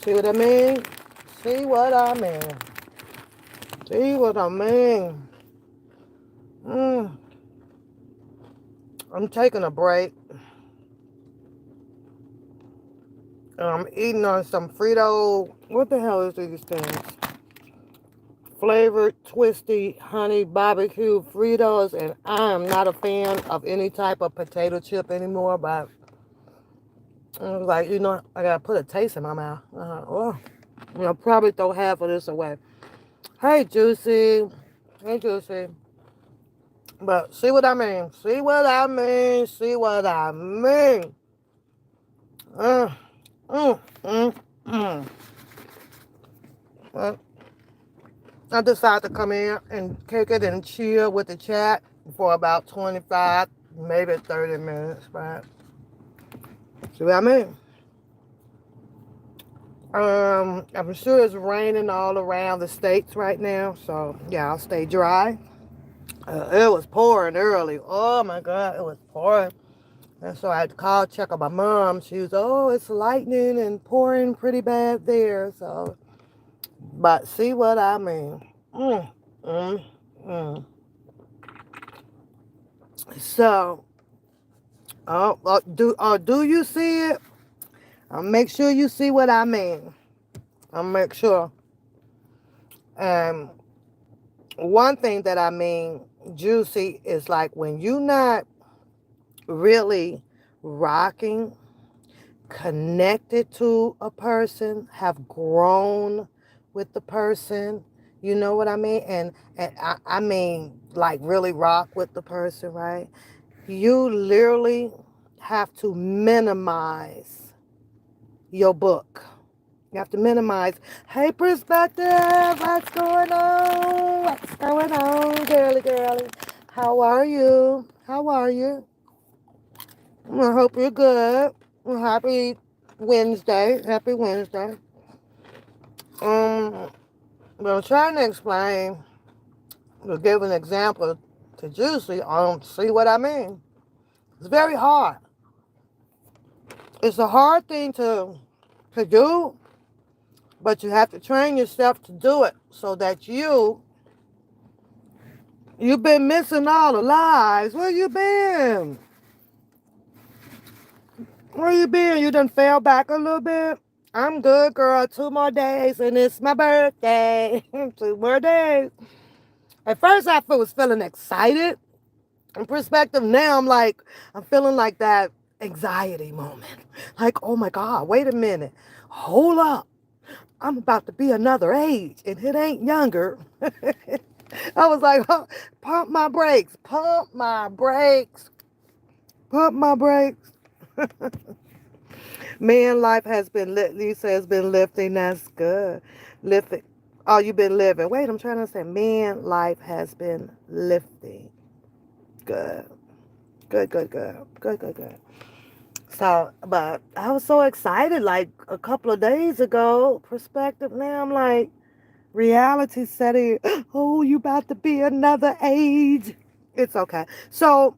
See what I mean? See what I mean? See what I mean? Mm, I'm taking a break. I'm eating on some Frito. What the hell is these things? Flavored twisty honey barbecue Fritos, and I am not a fan of any type of potato chip anymore. But I was like, I gotta put a taste in my mouth. Probably throw half of this away. Hey, Juicy. Hey, Juicy. But see what I mean? See what I mean? See what I mean? Uh, mm, mm, mm. Well, I decided to come in and kick it and chill with the chat for about 25, maybe 30 minutes. But see what I mean? I'm sure it's raining all around the states right now, so yeah, I'll stay dry. It was pouring early. Oh my God, it was pouring. And so I had to call, check on my mom. She was, oh, it's lightning and pouring pretty bad there. So, but see what I mean? Mm, mm, mm. So, do you see it? I'll make sure you see what I mean. I'll make sure. And one thing that I mean, juicy, is like when you're not really rocking, connected to a person, have grown with the person, you know what I mean? And I mean like really rock with the person, right? You literally have to minimize your book. You have to minimize. Hey, perspective, what's going on? What's going on, girly, girly? How are you? How are you? I hope you're good. Well, happy Wednesday. Happy Wednesday. Um, well, I'm trying to explain, to give an example to Juicy on see what I mean. It's very hard. It's a hard thing to do, but you have to train yourself to do it so that you've been missing all the lives. Where you been? Where you been? You done fell back a little bit? I'm good, girl. 2 more days and it's my birthday. 2 more days. At first, I was feeling excited. In perspective, now I'm feeling like that anxiety moment. Like, oh my God, wait a minute. Hold up. I'm about to be another age and it ain't younger. I was like, huh, pump my brakes, pump my brakes, pump my brakes. Man, life has been lit. Lisa has been lifting. That's good. Lifting. Oh, you've been living. Wait, I'm trying to say, man, life has been lifting. Good. Good, good, good. Good, good, good. So, but I was so excited like a couple of days ago. Perspective. Now I'm like, reality setting. Oh, you about to be another age. It's okay. So,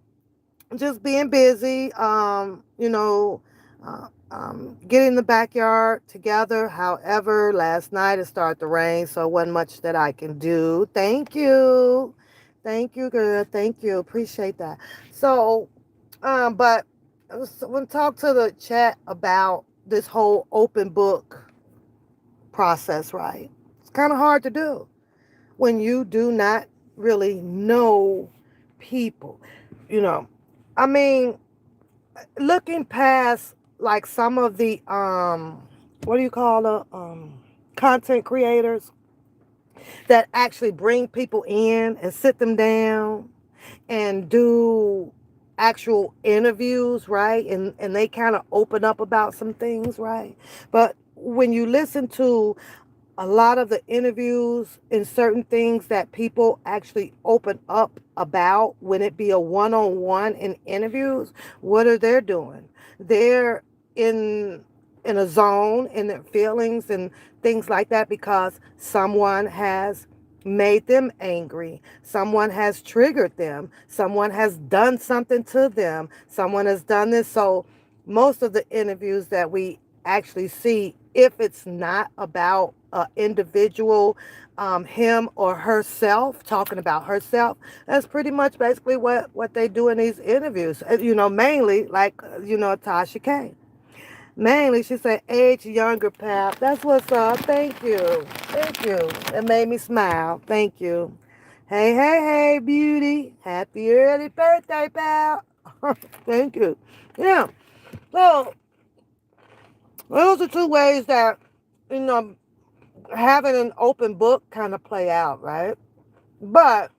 just being busy, getting the backyard together. However, last night it started to rain, so it wasn't much that I can do. Thank you. Thank you, girl. Thank you. Appreciate that. So, but I want to talk to the chat about this whole open book process, right? It's kind of hard to do when you do not really know people. You know, I mean, looking past like some of the what do you call the content creators that actually bring people in and sit them down and do actual interviews, right? And they kind of open up about some things, right? But when you listen to a lot of the interviews and certain things that people actually open up about when it be a one-on-one in interviews, what are they doing? They're in in a zone in their feelings and things like that because someone has made them angry, someone has triggered them, someone has done something to them, someone has done this. So most of the interviews that we actually see if it's not about an individual, him or herself, talking about herself. That's pretty much basically what they do in these interviews. Mainly like, Tasha K. Mainly, she said, age younger, pal. That's what's up. Thank you. Thank you. It made me smile. Thank you. Hey, hey, hey, beauty. Happy early birthday, pal. Thank you. Yeah. So, those are two ways that, you know, having an open book kind of play out, right? But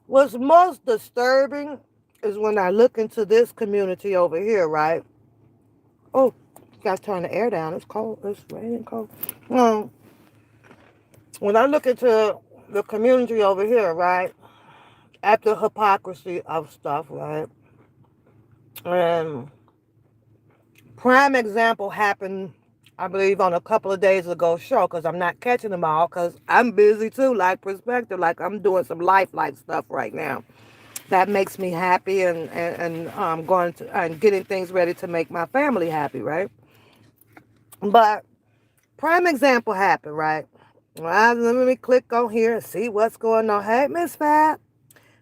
what's most disturbing is when I look into this community over here, right? Oh, got to turn the air down. It's cold. It's raining cold. Um, when I look into the community over here, right, at the hypocrisy of stuff, right, and prime example happened, I believe, on a couple of days ago show, because I'm not catching them all because I'm busy too, like perspective, like I'm doing some life stuff right now. That makes me happy, and going to and getting things ready to make my family happy, right? But prime example happened, right? Well, let me click on here and see what's going on. Hey, Miss Fat.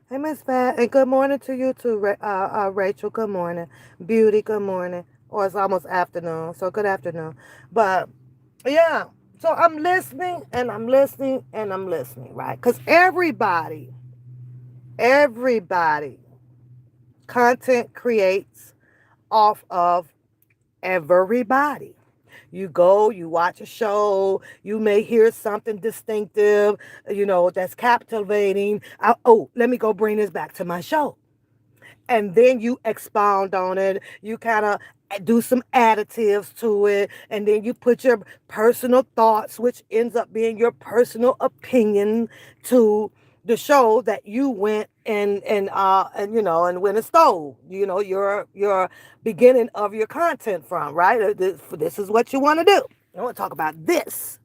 Hey, Miss Fat. And good morning to you too, Rachel. Good morning. Beauty, good morning. Or it's almost afternoon, so good afternoon. But, yeah. So I'm listening, and I'm listening, and I'm listening, right? Because everybody, content creates off of everybody. You go, you watch a show, you may hear something distinctive, that's captivating. Let me go bring this back to my show. And then you expound on it. You kind of do some additives to it, and then you put your personal thoughts, which ends up being your personal opinion, to the show that you went and went and stole. Your beginning of your content from, right? This is what you want to do. I want to talk about this.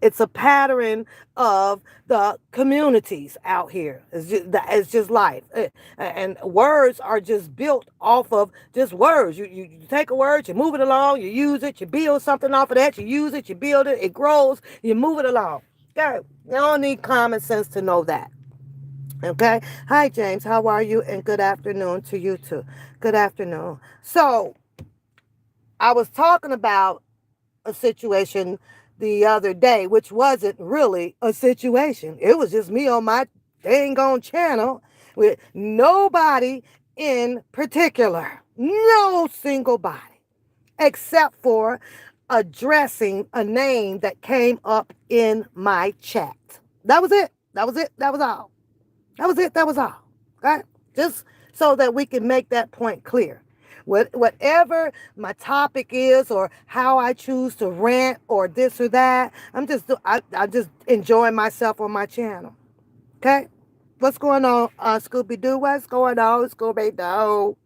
It's a pattern of the communities out here. It's just life. And words are just built off of just words. You take a word, you move it along, you use it, you build something off of that, you use it, you build it, it grows, you move it along. Okay? You don't need common sense to know that. Okay? Hi, James. How are you? And good afternoon to you too. Good afternoon. So, I was talking about a situation the other day, which wasn't really a situation. It was just me on my dang on channel with nobody in particular, no single body, except for addressing a name that came up in my chat. That was it. That was it. That was all. That was it. That was all. Okay? Just so that we can make that point clear. Whatever my topic is, or how I choose to rant, or this or that, I'm just enjoying myself on my channel. Okay? What's going on, Scooby Doo? What's going on, Scooby Doo?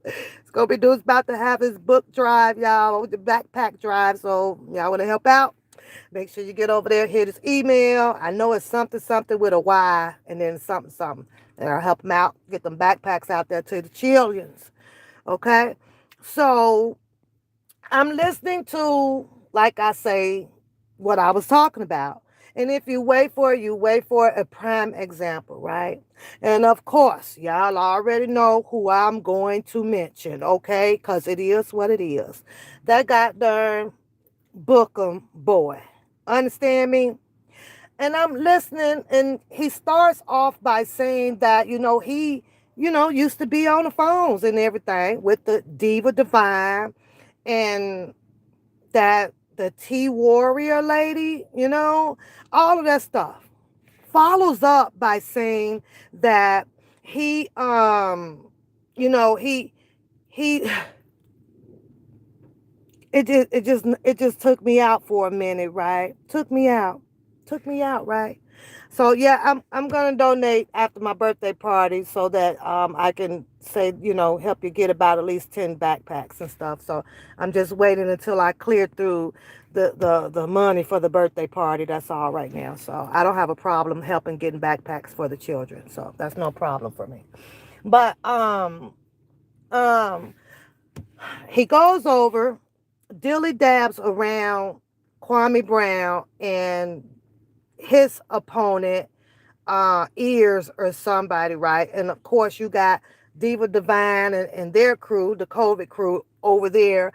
Scooby Doo's about to have his book drive, y'all, the backpack drive. So y'all want to help out? Make sure you get over there, hit his email. I know it's something something with a Y, and then something something. And I'll help them out, get them backpacks out there to the childrens. Okay? So I'm listening to, like I say, what I was talking about. And if you wait for it, you wait for a prime example, right? And of course, y'all already know who I'm going to mention, okay? Because it is what it is. That goddamn Bookham boy. Understand me? And I'm listening, and he starts off by saying that, he, used to be on the phones and everything with the Diva Divine, and that the T Warrior lady, all of that stuff. Follows up by saying that he, he it just took me out for a minute, right? Took me out, right? So yeah, I'm gonna donate after my birthday party so that I can say, help you get about at least 10 backpacks and stuff. So I'm just waiting until I clear through the money for the birthday party. That's all right now. So I don't have a problem helping getting backpacks for the children. So that's no problem for me. But um he goes over dilly dabs around Kwame Brown and his opponent ears or somebody, right? And of course, you got Diva Divine and their crew, the COVID crew over there,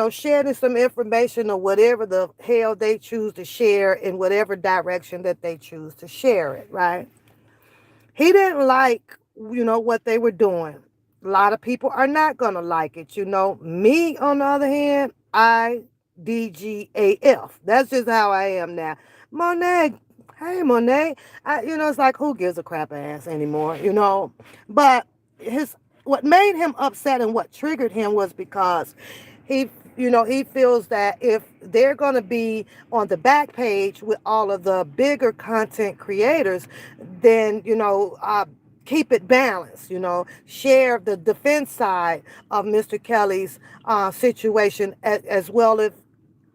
sharing some information or whatever the hell they choose to share in whatever direction that they choose to share it, right? He didn't like, what they were doing. A lot of people are not going to like it. Me, on the other hand, IDGAF. That's just how I am now. Monet, hey, Monet. It's like, who gives a crap ass anymore, But what made him upset and what triggered him was because he he feels that if they're going to be on the back page with all of the bigger content creators, then keep it balanced, share the defense side of Mr. Kelly's situation, as well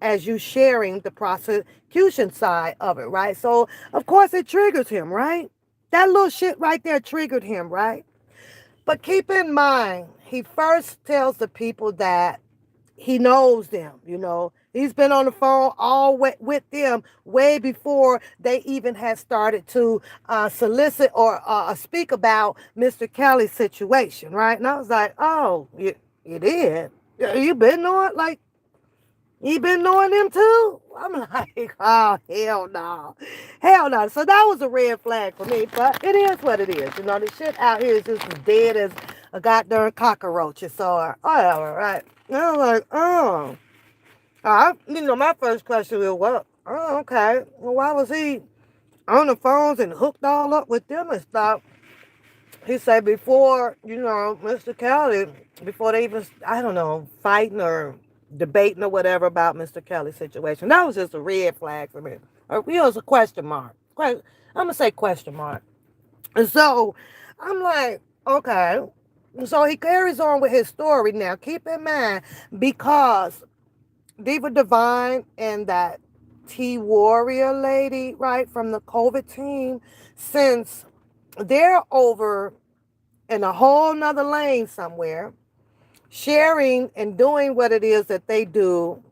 as you sharing the prosecution side of it, right? So of course it triggers him, right? That little shit right there triggered him, right? But keep in mind, he first tells the people that he knows them, He's been on the phone with them way before they even had started to solicit or speak about Mr. Kelly's situation, right? And I was like, oh, you did? You been knowing, like, you been knowing them too? I'm like, oh, hell no. Hell no. So that was a red flag for me, but it is what it is. The shit out here is just as dead as a goddamn cockroach or whatever, right? And I was like, oh. My first question was, well, oh, okay. Well, why was he on the phones and hooked all up with them and stuff? He said before, Mr. Kelly, before they even, I don't know, fighting or debating or whatever about Mr. Kelly's situation. That was just a red flag for me. Or, it was a question mark. I'm going to say question mark. And so I'm like, okay. So he carries on with his story. Now, keep in mind, because Diva Divine and that T Warrior lady, right, from the COVID team, since they're over in a whole nother lane somewhere, sharing and doing what it is that they do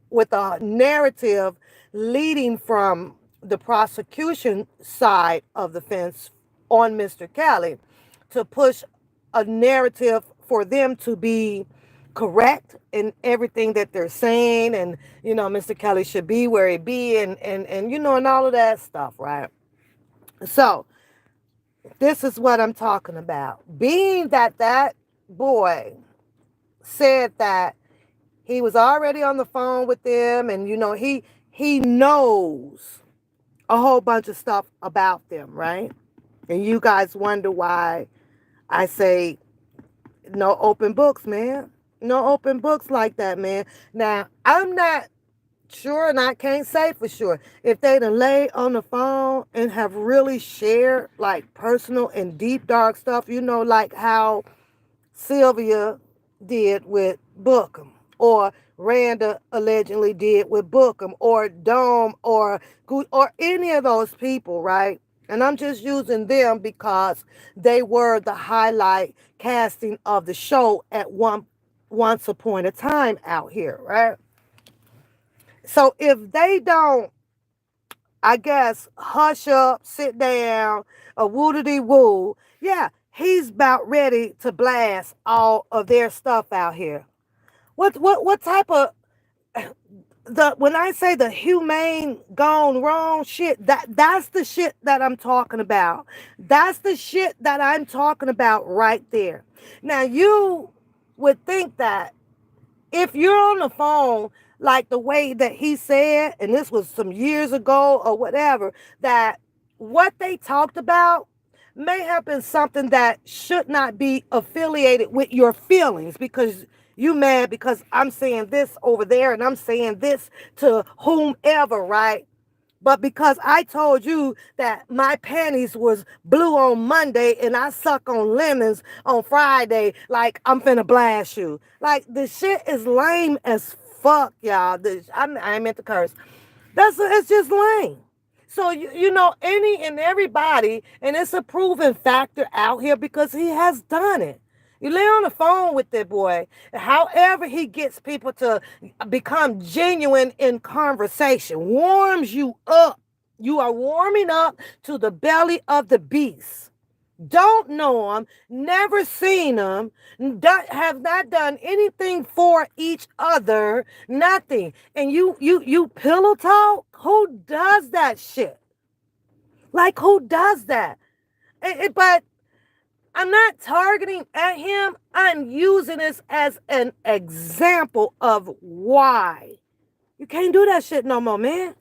with a narrative leading from the prosecution side of the fence on Mr. Kelly to push a narrative for them to be correct in everything that they're saying, and Mr. Kelly should be where he be, and and all of that stuff, right? So this is what I'm talking about. Being that boy said that he was already on the phone with them, and he knows a whole bunch of stuff about them, right? And you guys wonder why I say no open books, man. No open books like that, man. Now, I'm not sure, and I can't say for sure, if they'd have laid on the phone and have really shared like personal and deep dark stuff, like how Sylvia did with Bookham, or Randa allegedly did with Bookham, or Dome, or any of those people, right? And I'm just using them because they were the highlight casting of the show at once upon a time out here, right? So if they don't, I guess, hush up, sit down, a woodity woo, yeah, he's about ready to blast all of their stuff out here. What type of when I say the humane gone wrong shit, that's the shit that I'm talking about. That's the shit that I'm talking about right there. Now you would think that if you're on the phone like the way that he said, and this was some years ago or whatever, that what they talked about may have been something that should not be affiliated with your feelings, because you mad because I'm saying this over there and I'm saying this to whomever, right? But because I told you that my panties was blue on Monday and I suck on lemons on Friday, like I'm finna blast you. Like, the shit is lame as fuck, y'all. I meant to curse. It's just lame. So any and everybody, and it's a proven factor out here because he has done it. You lay on the phone with that boy. However, he gets people to become genuine in conversation, warms you up. You are warming up to the belly of the beast. Don't know them, never seen them, have not done anything for each other, nothing. And you pillow talk? Who does that shit? Like who does that? But I'm not targeting at him. I'm using this as an example of why. You can't do that shit no more, man.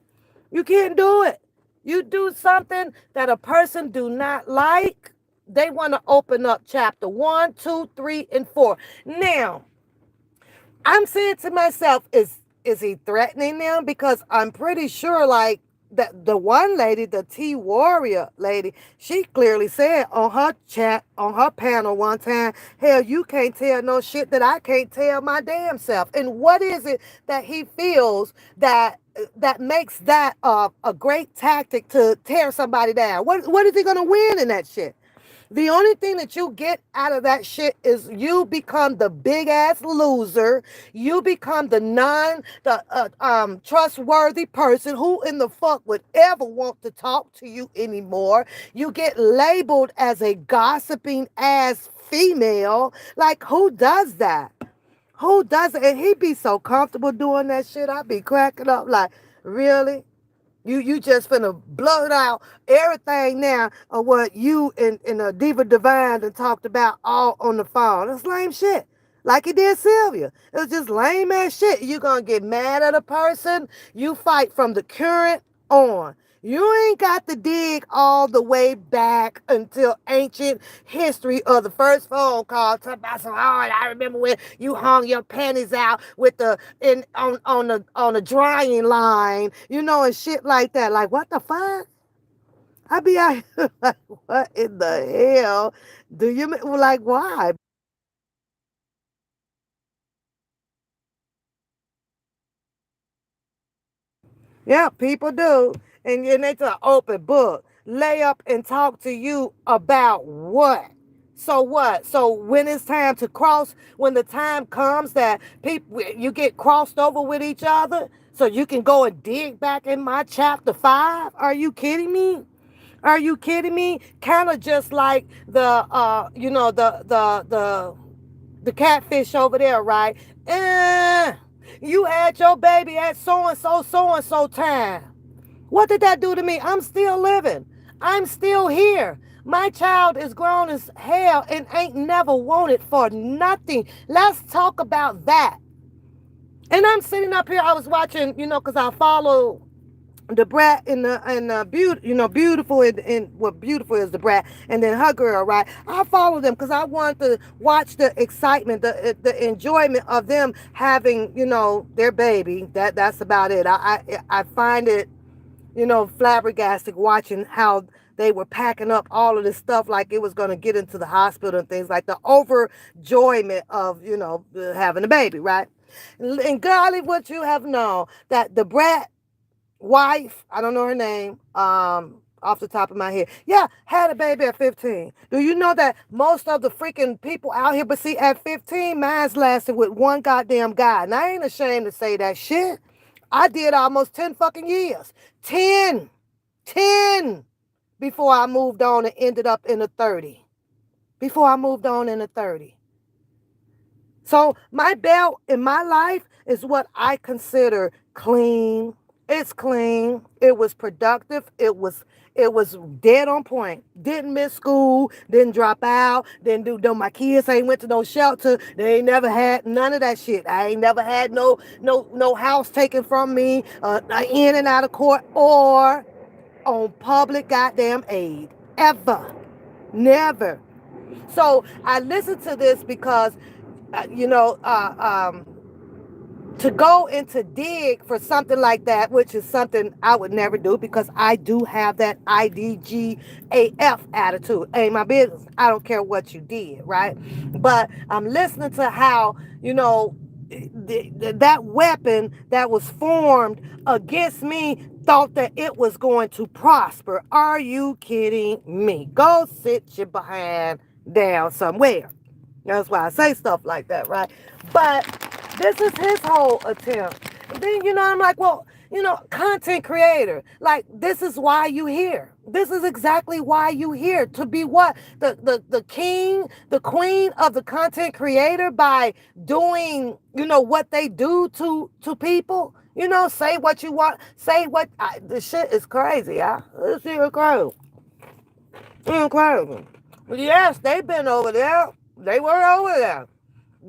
You can't do it. You do something that a person do not like, they want to open up chapter 1, 2, 3, and 4. Now, I'm saying to myself, is he threatening them? Because I'm pretty sure, like, that the one lady, the T Warrior lady, she clearly said on her chat, on her panel one time, hell, you can't tell no shit that I can't tell my damn self. And what is it that he feels that makes that a great tactic to tear somebody down? What is he gonna win in that shit? The only thing that you get out of that shit is you become the big ass loser. You become the trustworthy person. Who in the fuck would ever want to talk to you anymore? You get labeled as a gossiping ass female. Like, who does that? Who does it? And he be so comfortable doing that shit. I be cracking up like, really? You just finna blurt out everything now of what you and Diva Divine and talked about all on the phone. That's lame shit. Like he did Sylvia. It was just lame ass shit. You gonna get mad at a person, you fight from the current on. You ain't got to dig all the way back until ancient history of the first phone call. Talk about some, oh, I remember when you hung your panties out with the in on the drying line, and shit like that. Like, what the fuck? I be out here like, what in the hell do you mean? Like, why? Yeah, people do. And it's an open book. Lay up and talk to you about what? So what? So when it's time to cross, when the time comes that people you get crossed over with each other, so you can go and dig back in my chapter 5? Are you kidding me? Are you kidding me? Kind of just like the catfish over there, right? Eh, you had your baby at so and so time. What did that do to me? I'm still living. I'm still here. My child is grown as hell and ain't never wanted for nothing. Let's talk about that. And I'm sitting up here. I was watching, because I follow the brat and beauty, beautiful and what beautiful is the brat, and then her girl, right? I follow them because I want to watch the excitement, the enjoyment of them having, their baby. That's about it. I find it, flabbergasted watching how they were packing up all of this stuff like it was going to get into the hospital and things like the overjoyment of, having a baby, right? And golly, what you have known that the brat wife, I don't know her name, off the top of my head. Yeah, had a baby at 15. Do you know that most of the freaking people out here, but see, at 15, mine's lasted with one goddamn guy. And I ain't ashamed to say that shit. I did almost 10 fucking years. 10. 10 before I moved on and ended up in a 30. Before I moved on in a 30. So my belt in my life is what I consider clean. It's clean. It was productive. It was dead on point. Didn't miss school. Didn't drop out. Didn't do no. My kids ain't went to no shelter. They ain't never had none of that shit. I ain't never had no house taken from me. In and out of court or on public goddamn aid. Ever. Never. So I listened to this because, uh, you know, uh, um, to go into dig for something like that, which is something I would never do because I do have that IDGAF attitude. Ain't my business. I don't care what you did, right? But I'm listening to how, that weapon that was formed against me thought that it was going to prosper. Are you kidding me? Go sit your behind down somewhere. That's why I say stuff like that, right? But this is his whole attempt. And then, I'm like, well, content creator, like, this is why you here. This is exactly why you here. To be what? The king, the queen of the content creator by doing, what they do to people. Say what you want. Say what. The shit is crazy, yeah? This shit is crazy. Incredible. But yes, they've been over there. They were over there.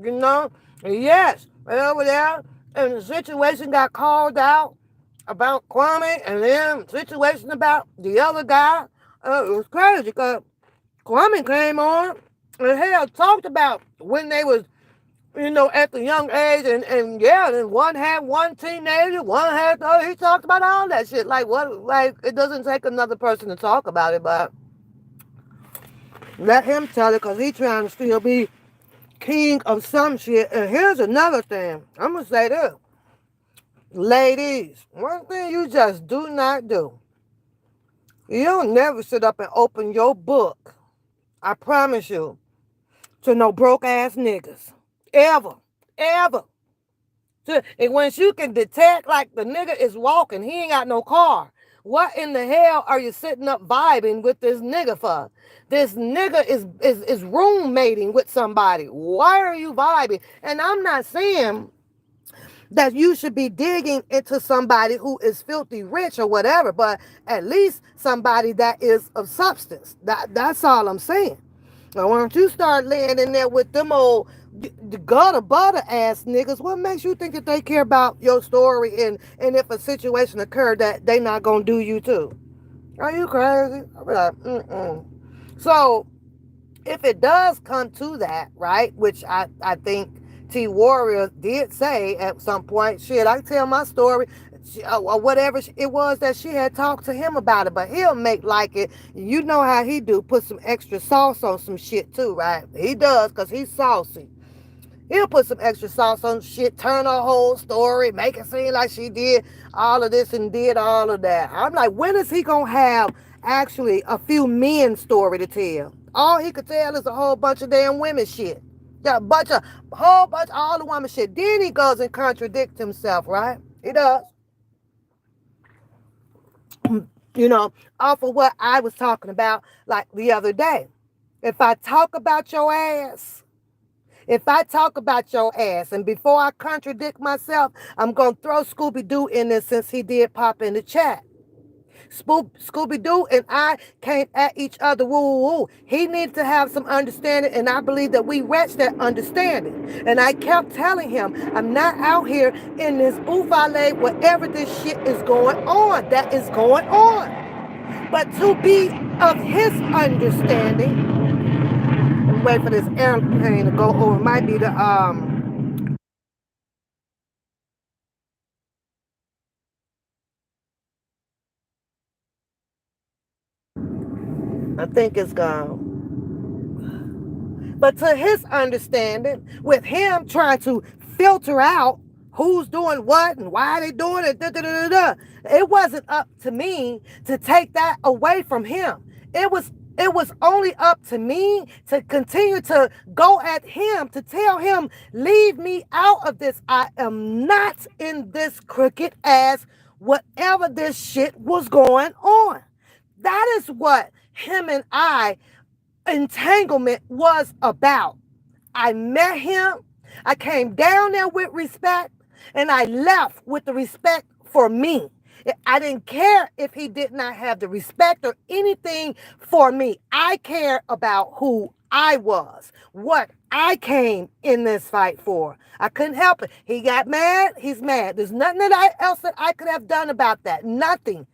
You know? Yes, they over there. And the situation got called out about Kwame, and then situation about the other guy. It was crazy because Kwame came on and hell talked about when they was, at the young age, and yeah, then one had one teenager, one had the other. He talked about all that shit. Like what? Like it doesn't take another person to talk about it, but let him tell it because he trying to still be king of some shit. And here's another thing. I'm going to say this. Ladies, one thing you just do not do. You don't never sit up and open your book. I promise you. To no broke ass niggas. Ever. Ever. And once you can detect like the nigga is walking, he ain't got no car. What in the hell are you sitting up vibing with this nigga for? This nigga is roommating with somebody. Why are you vibing? And I'm not saying that you should be digging into somebody who is filthy rich or whatever, but at least somebody that is of substance. That's all I'm saying. Now, why don't you start laying in there with them old the gutter butter ass niggas? What makes you think that they care about your story and if a situation occurred that they not gonna do you too? Are you crazy? I'll be like, mm-mm. So if it does come to that, right, which I think T Warrior did say at some point, shit, I tell my story, or whatever it was that she had talked to him about it, but he'll make like it. You know how he do, put some extra sauce on some shit too, right? He does, because he's saucy. He'll put some extra sauce on shit, turn her whole story, make it seem like she did all of this and did all of that. I'm like, when is he gonna have actually a few men's story to tell? All he could tell is a whole bunch of damn women shit. Yeah, whole bunch, all the woman shit. Then he goes and contradicts himself, right? He does. You know, off of what I was talking about like the other day. If I talk about your ass, if I talk about your ass, and before I contradict myself, I'm going to throw Scooby-Doo in there since he did pop in the chat. Scooby-Doo and I came at each other, woo, woo, woo. He needed to have some understanding, and I believe that we reached that understanding. And I kept telling him, I'm not out here in this buffale, whatever this shit is going on, that is going on. But to be of his understanding, and wait for this airplane to go over, it might be the, I think it's gone. But to his understanding, with him trying to filter out who's doing what and why they doing it, it wasn't up to me to take that away from him. It was only up to me to continue to go at him, to tell him, leave me out of this. I am not in this crooked ass whatever this shit was going on. That is what him and I entanglement was about. I met him, I came down there with respect, and I left with the respect for me. I didn't care if he did not have the respect or anything for me. I care about who I was, what I came in this fight for. I couldn't help it. He got mad, he's mad. There's nothing else that I could have done about that. Nothing.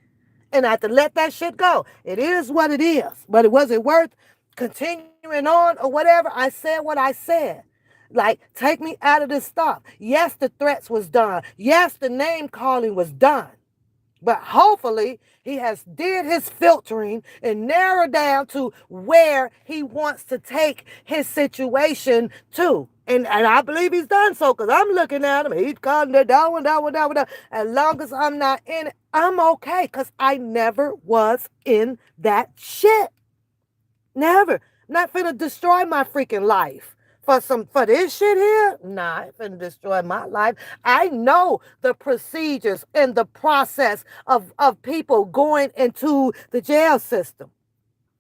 And I had to let that shit go. It is what it is. But it wasn't worth continuing on or whatever. I said what I said. Like, take me out of this stuff. Yes, the threats was done. Yes, the name calling was done. But hopefully he has did his filtering and narrowed down to where he wants to take his situation to. And I believe he's done so, because I'm looking at him. He's calling that down. As long as I'm not in it, I'm okay, because I never was in that shit. Never. Not finna destroy my freaking life for this shit here, nah, it finna destroy my life. I know the procedures and the process of people going into the jail system.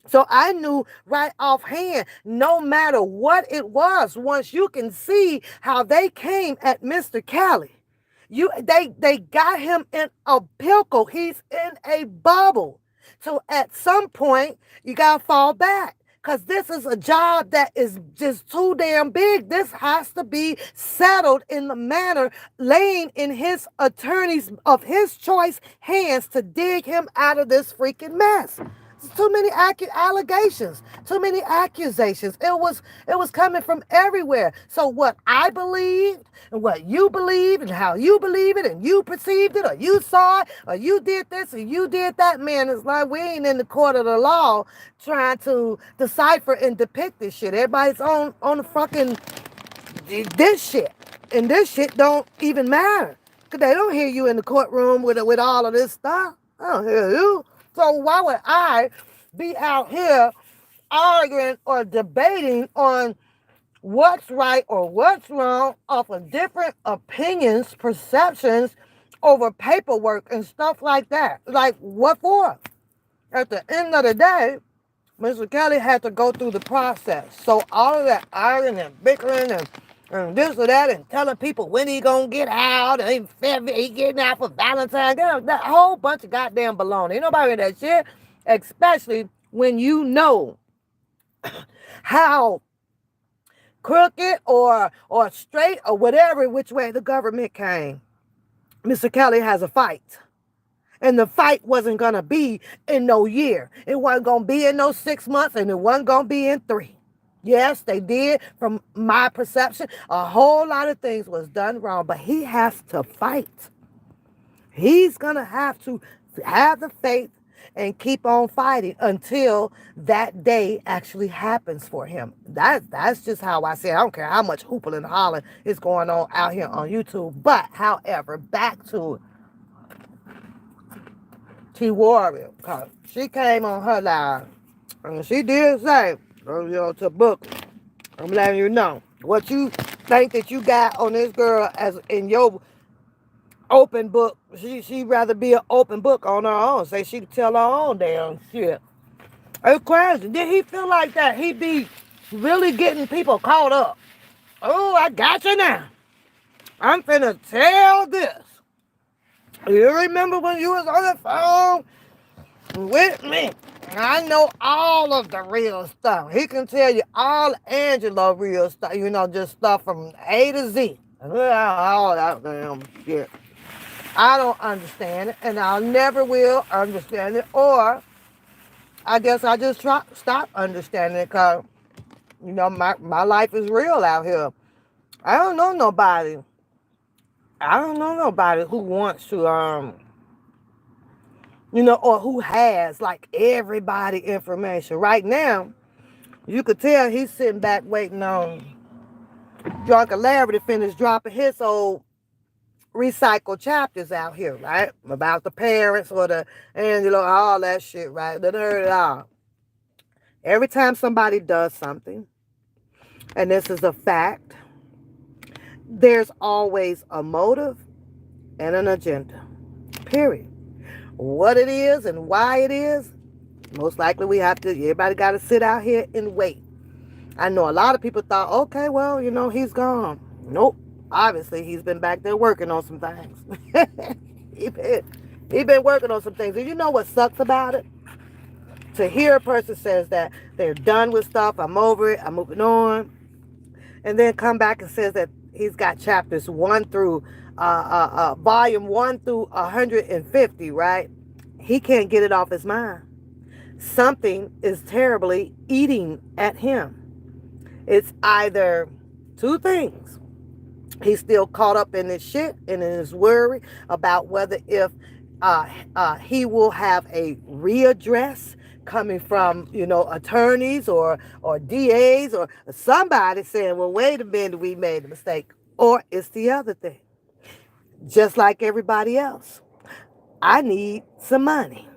So I knew right offhand, no matter what it was, once you can see how they came at Mr. Kelly, they got him in a pickle. He's in a bubble. So at some point, you gotta fall back. Because this is a job that is just too damn big. This has to be settled in the manner laying in his attorneys of his choice hands to dig him out of this freaking mess. Too many allegations, too many accusations. It was coming from everywhere. So what I believed and what you believe and how you believe it and you perceived it or you saw it or you did this or you did that, man, it's like we ain't in the court of the law trying to decipher and depict this shit. Everybody's on the fucking this shit. And this shit don't even matter. Because they don't hear you in the courtroom with all of this stuff. I don't hear you. So why would I be out here arguing or debating on what's right or what's wrong off of different opinions, perceptions over paperwork and stuff like that? Like, what for? At the end of the day, Mr. Kelly had to go through the process. So all of that arguing and bickering and this or that and telling people when he gonna get out and he getting out for Valentine's, that whole bunch of goddamn baloney. Ain't nobody in that shit, especially when you know how crooked or straight or whatever which way the government came. Mr. Kelly has a fight. And the fight wasn't going to be in no year. It wasn't going to be in no 6 months, and it wasn't going to be in 3. Yes, they did, from my perception. A whole lot of things was done wrong, but he has to fight. He's going to have to have the faith and keep on fighting until that day actually happens for him. That's just how I say it. I don't care how much hooping and hollering is going on out here on YouTube. But, however, back to T-Warrior, because she came on her live, and she did say, to book, I'm letting you know, what you think that you got on this girl as in your open book, she'd rather be an open book on her own, say she could tell her own damn shit. It's crazy. Did he feel like that? He be really getting people caught up. Oh, I got you now. I'm finna tell this. You remember when you was on the phone with me? I know all of the real stuff. He can tell you all Angela real stuff, just stuff from A to Z. All that damn shit. I don't understand it, and I never will understand it, or I guess I just stop understanding it because, my life is real out here. I don't know nobody. I don't know nobody who wants to, or who has, like, everybody information. Right now, you could tell he's sitting back waiting on Drunken Larry to finish dropping his old recycled chapters out here, right? About the parents or the Angelo, all that shit, right? Done heard it all. Every time somebody does something, and this is a fact, there's always a motive and an agenda. Period. What it is and why it is, most likely everybody got to sit out here and wait. I know a lot of people thought, okay, well, he's gone. Nope. Obviously, he's been back there working on some things. he been working on some things. And you know what sucks about it? To hear a person says that they're done with stuff, I'm over it, I'm moving on, and then come back and says that he's got chapters 1 through volume 1 through 150, right? He can't get it off his mind. Something is terribly eating at him. It's either two things. He's still caught up in this shit and in his worry about whether if he will have a readdress coming from, attorneys or DAs or somebody saying, well, wait a minute, we made a mistake. Or it's the other thing. Just like everybody else, I need some money.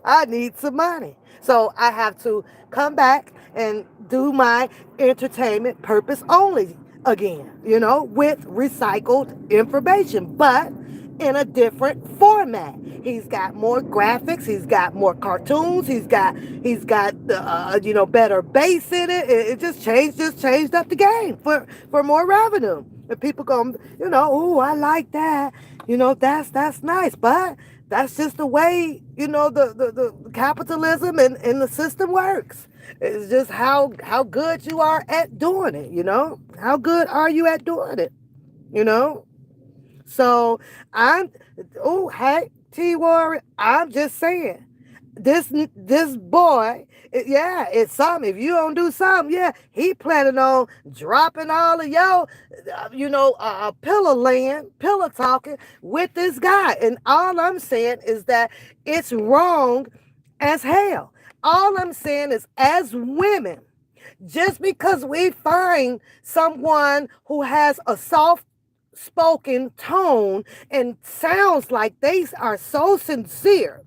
I need some money. So I have to come back and do my entertainment purpose only again, with recycled information, but in a different format. He's got more graphics, he's got more cartoons, he's got better bass in it. It just changed up the game for more revenue. And people go, oh, I like that. That's nice, but that's just the way the capitalism and the system works. It's just how good you are at doing it. How good are you at doing it? you know so I'm oh, hey, T Warrior, I'm just saying, this boy, yeah, it's something. If you don't do something, yeah, he planning on dropping all of your, pillow land, pillow talking with this guy. And all I'm saying is that it's wrong as hell. All I'm saying is, as women, just because we find someone who has a soft spoken tone and sounds like they are so sincere,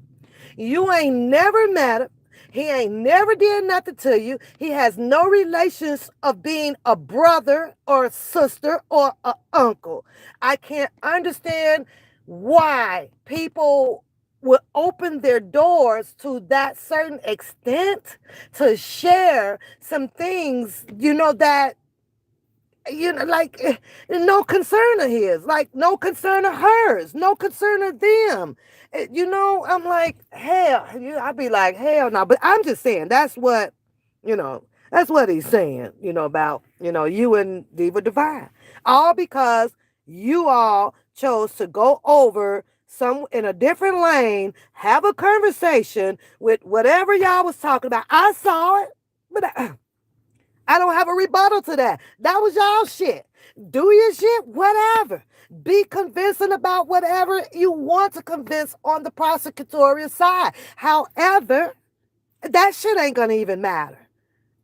you ain't never met him. He ain't never did nothing to you. He has no relations of being a brother or a sister or a uncle. I can't understand why people would open their doors to that certain extent to share some things, that like, no concern of his, like no concern of hers, no concern of them. I'm like, hell, I'd be like, hell no. But I'm just saying, you know, that's what he's saying, about, you and Diva Divine. All because you all chose to go over some in a different lane, have a conversation with whatever y'all was talking about. I saw it, but I don't have a rebuttal to that. That was y'all shit. Do your shit, whatever. Be convincing about whatever you want to convince on the prosecutorial side. However, that shit ain't gonna even matter.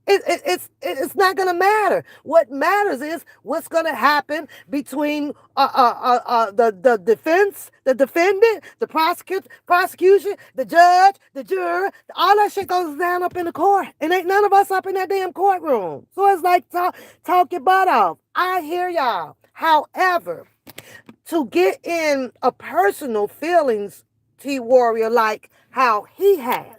It's not going to matter. What matters is what's going to happen between the defense, the defendant, the prosecution, the judge, the juror. All that shit goes down up in the court, and ain't none of us up in that damn courtroom. So it's like, talk your butt off. I hear y'all. However, to get in a personal feelings, T Warrior, like how he has,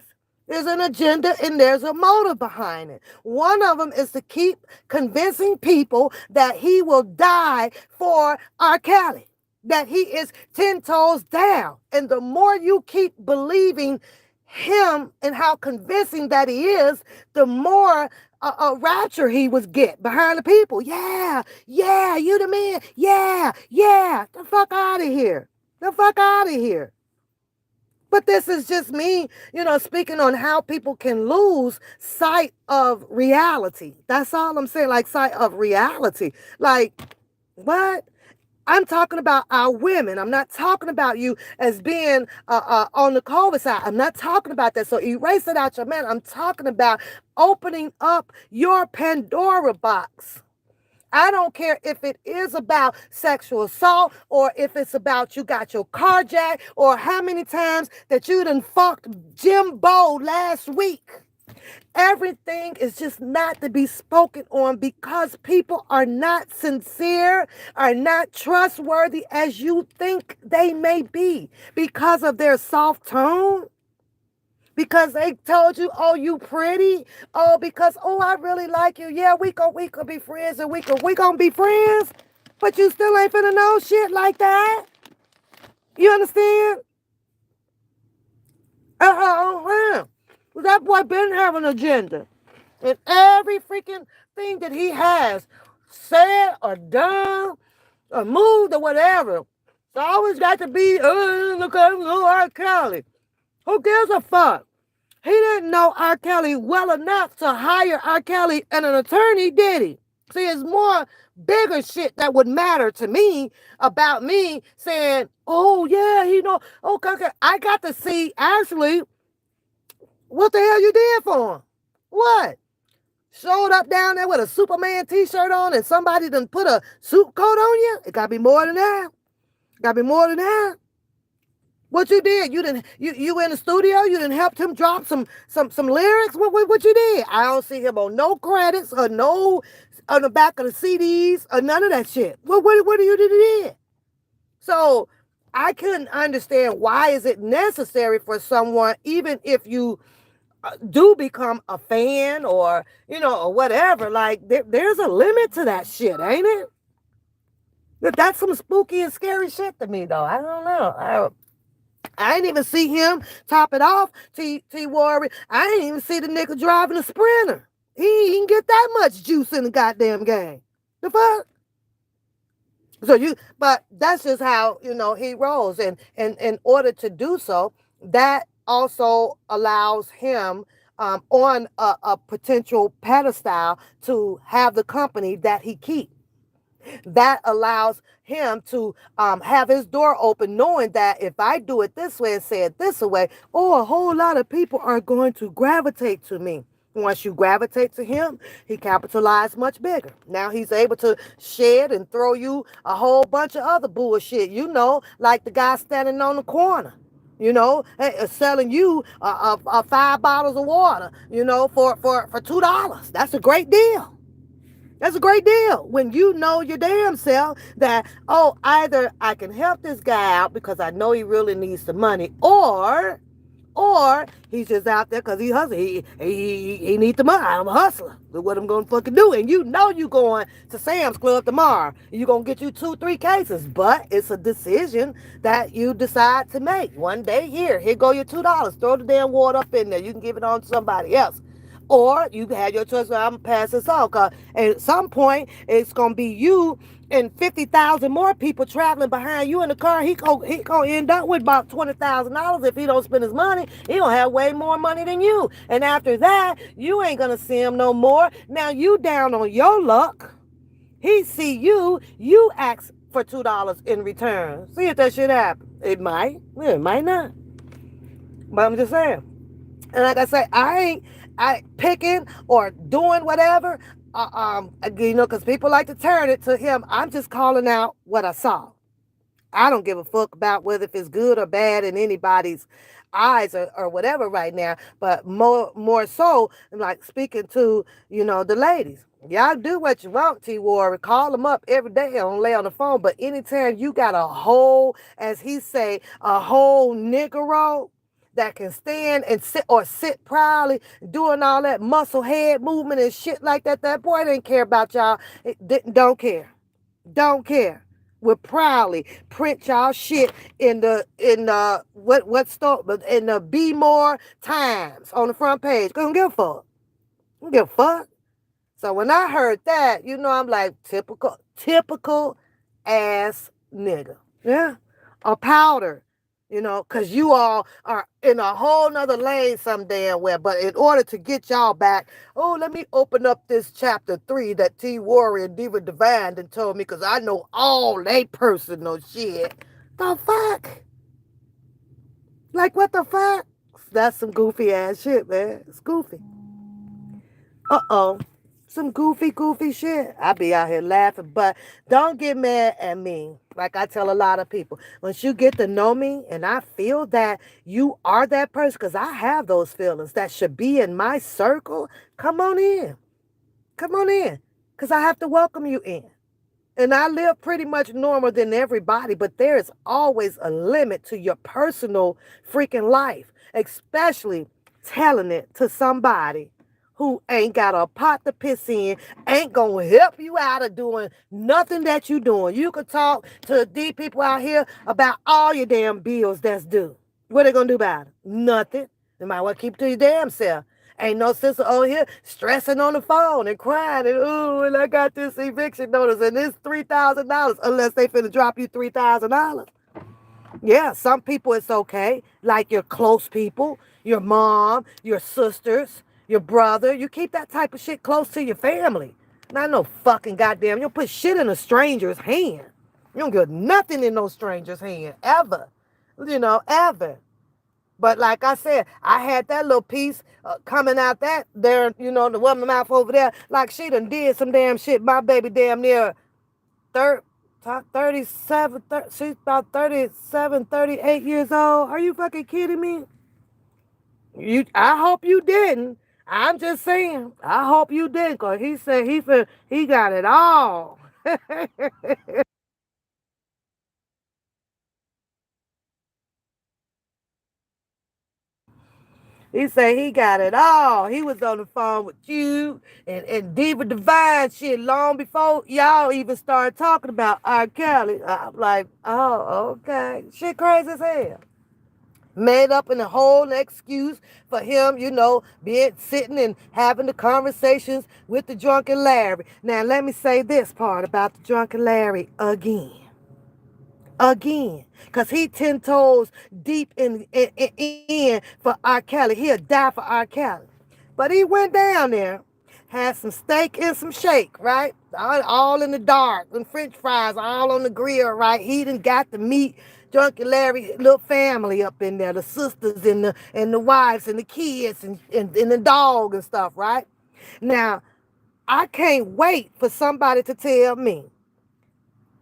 there's an agenda and there's a motive behind it. One of them is to keep convincing people that he will die for R. Kelly, that he is 10 toes down. And the more you keep believing him and how convincing that he is, the more rapture he was get behind the people. Yeah, yeah, you the man. Yeah, yeah. The fuck out of here. The fuck out of here. But this is just me, speaking on how people can lose sight of reality. That's all I'm saying, like sight of reality. Like, what? I'm talking about our women. I'm not talking about you as being on the COVID side. I'm not talking about that. So erase it out your man. I'm talking about opening up your Pandora box. I don't care if it is about sexual assault or if it's about you got your car jacked or how many times that you done fucked Jimbo last week. Everything is just not to be spoken on because people are not sincere, are not trustworthy as you think they may be because of their soft tone. Because they told you, oh, you pretty. Oh, because, oh, I really like you. Yeah, we could be friends and we gonna be friends. But you still ain't finna know shit like that. You understand? That boy been having an agenda. And every freaking thing that he has said or done or moved or whatever, it's always got to be, look at R. Kelly. Who gives a fuck? He didn't know R. Kelly well enough to hire R. Kelly and an attorney, did he? See, it's more bigger shit that would matter to me about me saying, oh, yeah, okay. I got to see, actually, what the hell you did for him. What? Showed up down there with a Superman t-shirt on and somebody done put a suit coat on you? It got to be more than that. Got to be more than that. What you did? You in the studio? You didn't help him drop some lyrics? What you did? I don't see him on no credits or no on the back of the CDs or none of that shit. What do you did? So I couldn't understand why is it necessary for someone, even if you do become a fan or or whatever. Like there's a limit to that shit, ain't it? That's some spooky and scary shit to me, though. I don't know. I didn't even see him top it off. T Warrior. I didn't even see the nigga driving a Sprinter. He didn't get that much juice in the goddamn game. The fuck? But that's just how he rolls, and in order to do so, that also allows him on a potential pedestal to have the company that he keeps. That allows him to have his door open, knowing that if I do it this way and say it this way, a whole lot of people are going to gravitate to me. Once you gravitate to him, he capitalized much bigger. Now he's able to shed and throw you a whole bunch of other bullshit, like the guy standing on the corner, selling you 5 bottles of water, for $2. That's a great deal. That's a great deal when you know your damn self that, either I can help this guy out because I know he really needs the money, or he's just out there because he hustling. He needs the money. I'm a hustler. Look what I'm going to fucking do. And you going to Sam's Club tomorrow. You're going to get you 2-3 cases. But it's a decision that you decide to make. One day, here go your $2. Throw the damn water up in there. You can give it on to somebody else. Or you had your choice, I'm going to pass this off. Cause at some point, it's going to be you and 50,000 more people traveling behind you in the car. He gonna end up with about $20,000 if he don't spend his money. He gonna have way more money than you. And after that, you ain't going to see him no more. Now you down on your luck. He see you ask for $2 in return. See if that shit happen. It might. It might not. But I'm just saying. And like I say, I picking or doing whatever, because people like to turn it to him. I'm just calling out what I saw. I don't give a fuck about whether if it's good or bad in anybody's eyes or whatever right now. But more so, like speaking to, the ladies. Y'all do what you want, T Warrior. Call them up every day and lay on the phone. But anytime you got a whole, as he say, a whole nigger that can stand and sit proudly doing all that muscle head movement and shit like that. That boy didn't care about y'all. Don't care. Don't care. Will proudly print y'all shit in the what store, in the Be More Times on the front page. Don't give a fuck. Don't give a fuck. So when I heard that, I'm like, typical ass nigga. Yeah. A powder. Because you all are in a whole nother lane some damn well. But in order to get y'all back, let me open up this chapter 3 that T Warrior and Diva Divine done told me, because I know all they personal shit. The fuck? Like, what the fuck? That's some goofy ass shit, man. It's goofy. Uh-oh. Some goofy shit. I be out here laughing, but don't get mad at me. Like I tell a lot of people, once you get to know me and I feel that you are that person, because I have those feelings that should be in my circle, come on in. Come on in, because I have to welcome you in. And I live pretty much normal than everybody, but there is always a limit to your personal freaking life, especially telling it to somebody who ain't got a pot to piss in, ain't gonna help you out of doing nothing that you doing. You could talk to these people out here about all your damn bills that's due. What they gonna do about it? Nothing. You might want to keep it to your damn self. Ain't no sister over here stressing on the phone and crying and, and I got this eviction notice and it's $3,000, unless they finna drop you $3,000. Yeah, some people it's okay, like your close people, your mom, your sisters, your brother. You keep that type of shit close to your family. Not no fucking goddamn, you don't put shit in a stranger's hand. You don't get nothing in no stranger's hand, ever. Ever. But like I said, I had that little piece coming out that there, the woman mouth over there, like she done did some damn shit. My baby damn near She's about 37, 38 years old. Are you fucking kidding me? I hope you didn't. I'm just saying. I hope you didn't, cause he said he got it all. He said he got it all. He was on the phone with you and Diva Divine shit long before y'all even started talking about R. Kelly. I'm like, oh, okay. Shit crazy as hell. Made up in a whole excuse for him, being sitting and having the conversations with the drunken Larry. Now let me say this part about the drunken Larry again, because he 10 toes deep in for R. Kelly. He'll die for R. Kelly. But he went down there, had some steak and some shake, right? All in the dark, and french fries all on the grill, right? He done got to meet Drunken Larry little family up in there, the sisters and the wives and the kids and the dog and stuff, right? Now, I can't wait for somebody to tell me,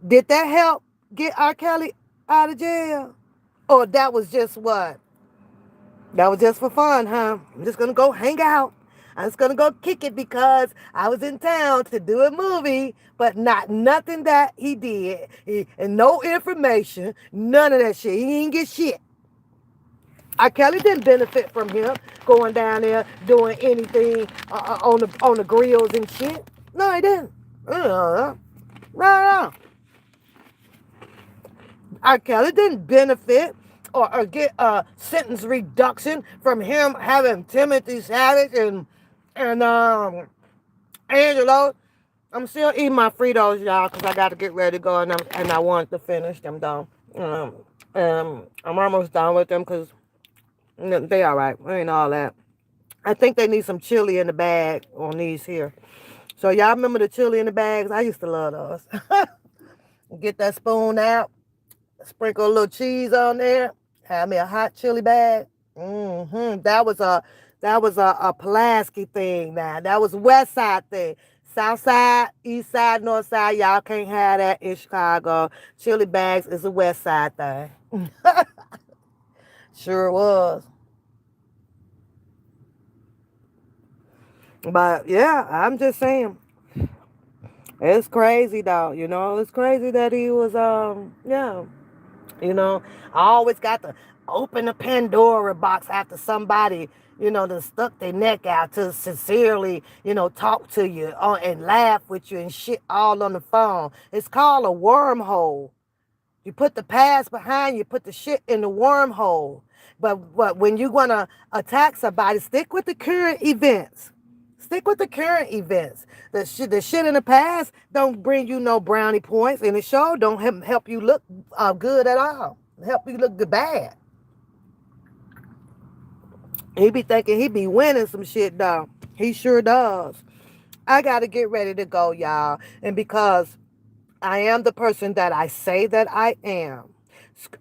did that help get R. Kelly out of jail? Or that was just what? That was just for fun, huh? I'm just gonna go hang out. I'm just gonna go kick it because I was in town to do a movie, but not nothing that he did. And no information, none of that shit. He didn't get shit. R. Kelly didn't benefit from him going down there doing anything on the grills and shit. No, he didn't. No, no. R. Kelly didn't benefit or get a sentence reduction from him having Timothy Savage and Angelo. I'm still eating my Fritos, y'all, because I got to get ready to go, and I want to finish them, though. I'm almost done with them because they all right. Ain't all that. I think they need some chili in the bag on these here. So y'all remember the chili in the bags? I used to love those. Get that spoon out, sprinkle a little cheese on there, have me a hot chili bag. That was a Pulaski thing now. That was West Side thing. South Side, East Side, North Side, y'all can't have that in Chicago. Chili bags is a West Side thing. Sure was. But yeah, I'm just saying. It's crazy though, it's crazy that he was yeah. You know, I always got to open the Pandora box after somebody, done stuck their neck out to sincerely, talk to you and laugh with you and shit all on the phone. It's called a wormhole. You put the past behind you, put the shit in the wormhole. But when you're going to attack somebody, stick with the current events. Stick with the current events. The shit in the past don't bring you no brownie points, and the show don't help you look good at all. Help you look good bad. He be thinking he be winning some shit, though. He sure does. I got to get ready to go, y'all. And because I am the person that I say that I am,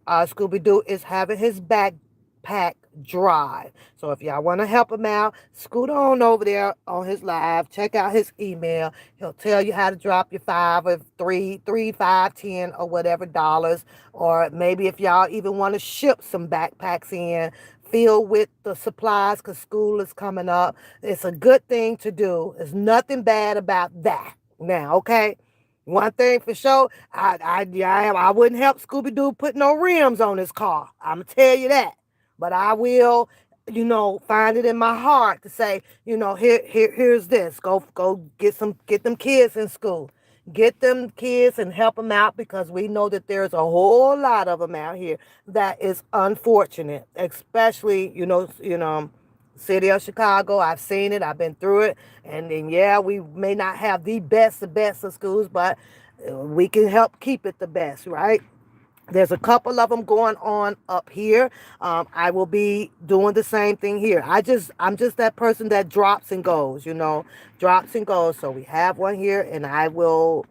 Scooby Doo is having his backpack drive. So if y'all want to help him out, scoot on over there on his live. Check out his email. He'll tell you how to drop your 5 or 3, 3, 5, 10 or whatever dollars. Or maybe if y'all even want to ship some backpacks in, filled with the supplies because school is coming up. It's a good thing to do. There's nothing bad about that. Now, okay? One thing for sure, I wouldn't help Scooby Doo put no rims on his car. I'm gonna tell you that. But I will, find it in my heart to say, here's this. Go get them kids in school. Get them kids and help them out because we know that there's a whole lot of them out here that is unfortunate, especially, city of Chicago. I've seen it. I've been through it. And then, yeah, we may not have the best of schools, but we can help keep it the best, right? There's a couple of them going on up here. I will be doing the same thing here. I'm just that person that drops and goes, drops and goes. So we have one here, and I will,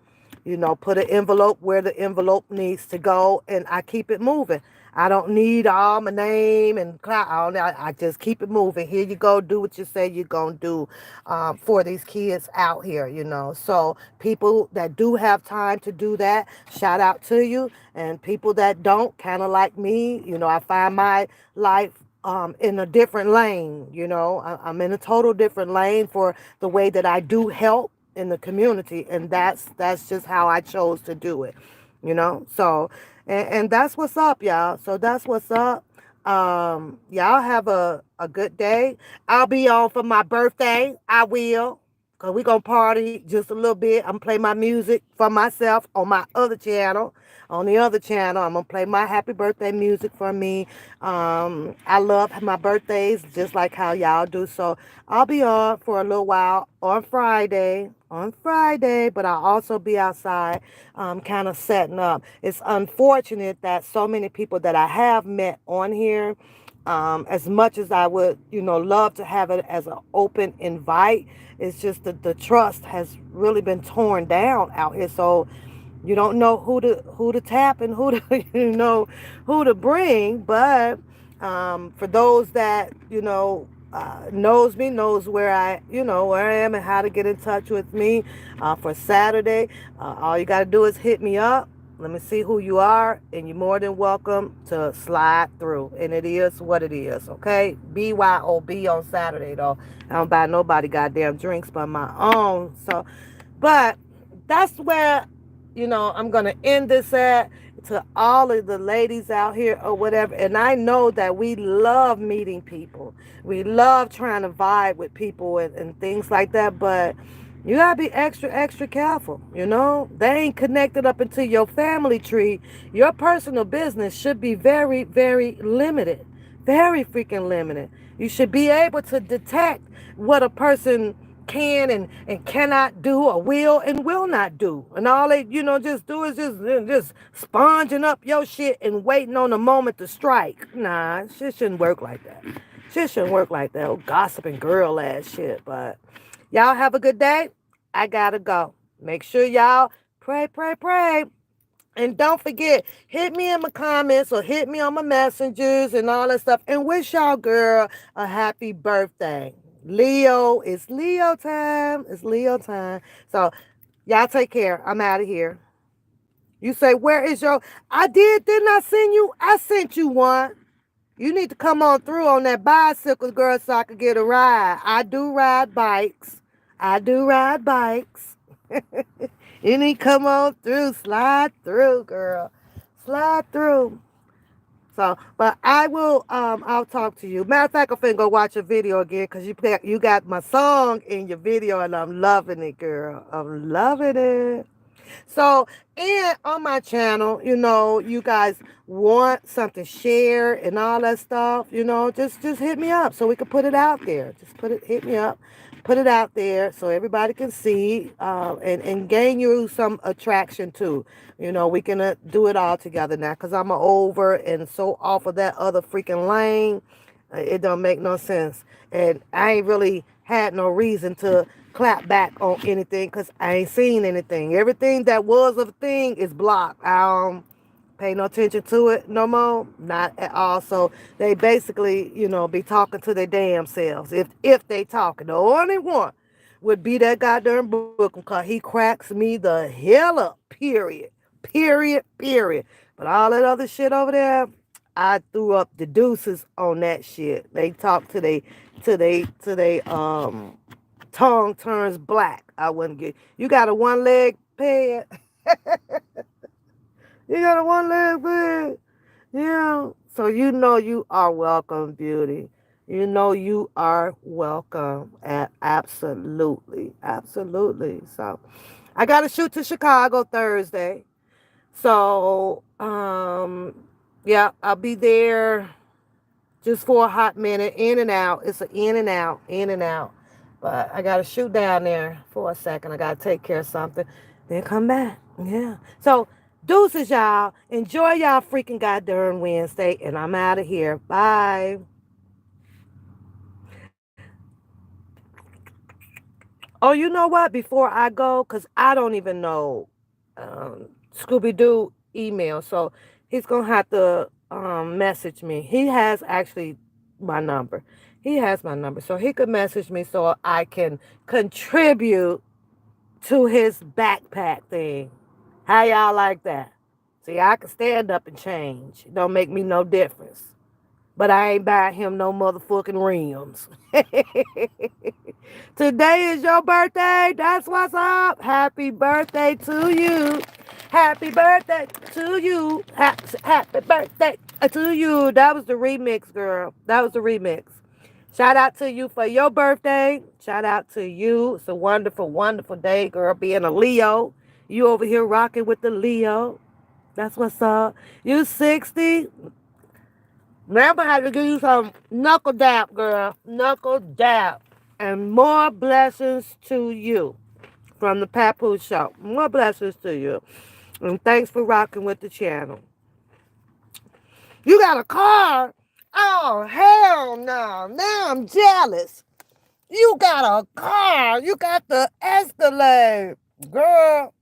put an envelope where the envelope needs to go, and I keep it moving. I don't need all my name and clout. I just keep it moving. Here you go. Do what you say you're going to do for these kids out here, you know. So people that do have time to do that, shout out to you. And people that don't, kind of like me, you know, I find my life in a different lane, you know. I'm in a total different lane for the way that I do help in the community, and that's just how I chose to do it, you know. So and that's what's up, y'all. So that's what's up. Y'all have a good day. I'll be on for my birthday. I will. Cause we gonna party just a little bit. I'm gonna play my music for myself on my other channel. On the other channel, I'm gonna play my happy birthday music for me. I love my birthdays just like how y'all do. So I'll be on for a little while on Friday. On Friday, but I'll also be outside, kind of setting up. It's unfortunate that so many people that I have met on here, as much as I would, you know, love to have it as an open invite, it's just that the trust has really been torn down out here. So you don't know who to tap and who to you know who to bring. But for those that knows me, knows where I am and how to get in touch with me for Saturday. All you got to do is hit me up. Let me see who you are, and you're more than welcome to slide through. And it is what it is, okay? BYOB on Saturday, though. I don't buy nobody goddamn drinks but my own. So, but that's where, I'm going to end this at, to all of the ladies out here or whatever. And I know that we love meeting people. We love trying to vibe with people and things like that. But you got to be extra, extra careful. They ain't connected up into your family tree. Your personal business should be very, very limited. Very freaking limited. You should be able to detect what a person can and cannot do, or will and will not do. And all they, just do is just sponging up your shit and waiting on a moment to strike. Nah, shit shouldn't work like that. Shit shouldn't work like that. Oh, gossiping girl ass shit. But y'all have a good day. I gotta go. Make sure y'all pray, pray, pray. And don't forget, hit me in my comments or hit me on my messengers and all that stuff. And wish y'all girl a happy birthday. Leo, it's Leo time. It's Leo time. So y'all take care. I'm out of here. You say, where is your... didn't I send you? I sent you one. You need to come on through on that bicycle, girl, so I could get a ride. I do ride bikes. I do ride bikes. You need to come on through. Slide through, girl. Slide through. So, but I will, I'll talk to you. Matter of fact, I'm finna go watch a video again because you got my song in your video and I'm loving it, girl. I'm loving it. So, and on my channel, you guys want something shared and all that stuff, just hit me up so we can put it out there. Hit me up, put it out there so everybody can see, and gain you some attraction too. We can do it all together now because I'm over and so off of that other freaking lane. It don't make no sense. And I ain't really had no reason to clap back on anything because I ain't seen anything. Everything that was a thing is blocked. I don't pay no attention to it no more. Not at all. So they basically, be talking to their damn selves. If they talking. The only one would be that goddamn book because he cracks me the hell up. Period. Period. Period. But all that other shit over there, I threw up the deuces on that shit. They talk to they tongue turns black. I wouldn't get. You got a one leg pad. You got a one leg pad. Yeah. So you are welcome, beauty. You are welcome. Absolutely. Absolutely. So I gotta shoot to Chicago Thursday. So yeah, I'll be there just for a hot minute, in and out. It's an in and out, in and out. But I got to shoot down there for a second. I got to take care of something, then come back. Yeah. So, deuces, y'all. Enjoy y'all freaking goddamn Wednesday, and I'm out of here. Bye. Oh, you know what? Before I go, because I don't even know Scooby Doo email. So, he's going to have to message me. He has actually my number. He has my number. So he could message me so I can contribute to his backpack thing. How y'all like that? See, I can stand up and change. It don't make me no difference. But I ain't buying him no motherfucking rims. Today is your birthday. That's what's up. Happy birthday to you. Happy birthday to you. Happy birthday to you. That was the remix, girl. That was the remix. Shout out to you for your birthday. Shout out to you. It's a wonderful, wonderful day, girl, being a Leo. You over here rocking with the Leo. That's what's up. You 60. Now I'm gonna have to give you some knuckle dap, girl. Knuckle dap. And more blessings to you from the Papoose Show. More blessings to you. And thanks for rocking with the channel. You got a car? Oh, hell no. Now I'm jealous. You got a car. You got the Escalade. Girl,